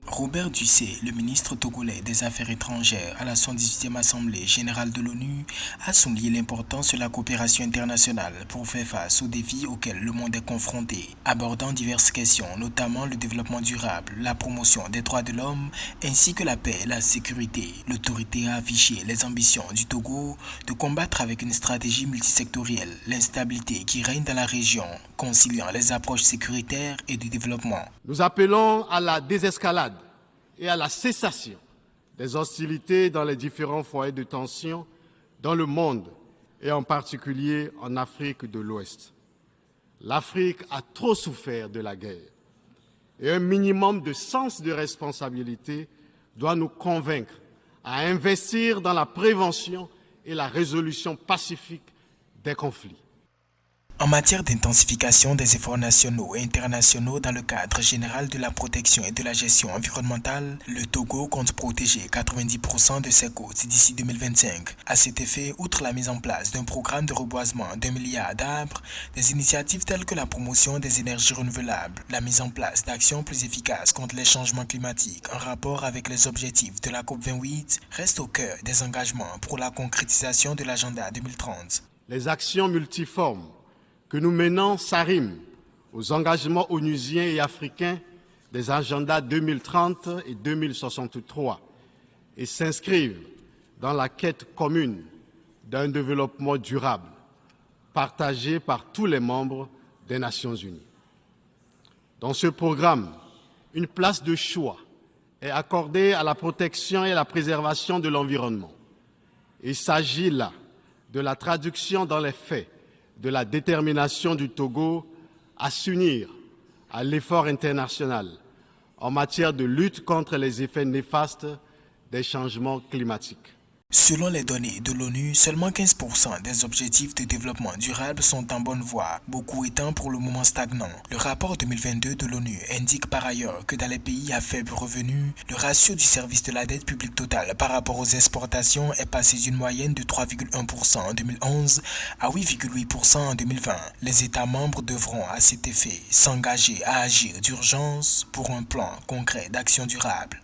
Robert Ducé, le ministre togolais des Affaires étrangères à la 118e Assemblée générale de l'ONU, a souligné l'importance de la coopération internationale pour faire face aux défis auxquels le monde est confronté, abordant diverses questions, notamment le développement durable, la promotion des droits de l'homme, ainsi que la paix et la sécurité. L'autorité a affiché les ambitions du Togo de combattre avec une stratégie multisectorielle l'instabilité qui règne dans la région, conciliant les approches sécuritaires et du développement. Nous appelons à la désescalade et à la cessation des hostilités dans les différents foyers de tension dans le monde et en particulier en Afrique de l'Ouest. L'Afrique a trop souffert de la guerre et un minimum de sens de responsabilité doit nous convaincre à investir dans la prévention et la résolution pacifique des conflits. En matière d'intensification des efforts nationaux et internationaux dans le cadre général de la protection et de la gestion environnementale, le Togo compte protéger 90% de ses côtes d'ici 2025. À cet effet, outre la mise en place d'un programme de reboisement d'1 milliard d'arbres, des initiatives telles que la promotion des énergies renouvelables, la mise en place d'actions plus efficaces contre les changements climatiques en rapport avec les objectifs de la COP28 restent au cœur des engagements pour la concrétisation de l'agenda 2030. Les actions multiformes que nous menons s'arriment aux engagements onusiens et africains des agendas 2030 et 2063 et s'inscrivent dans la quête commune d'un développement durable partagé par tous les membres des Nations Unies. Dans ce programme, une place de choix est accordée à la protection et à la préservation de l'environnement. Il s'agit là de la traduction dans les faits de la détermination du Togo à s'unir à l'effort international en matière de lutte contre les effets néfastes des changements climatiques. Selon les données de l'ONU, seulement 15% des objectifs de développement durable sont en bonne voie, beaucoup étant pour le moment stagnants. Le rapport 2022 de l'ONU indique par ailleurs que dans les pays à faible revenu, le ratio du service de la dette publique totale par rapport aux exportations est passé d'une moyenne de 3,1% en 2011 à 8,8% en 2020. Les États membres devront à cet effet s'engager à agir d'urgence pour un plan concret d'action durable.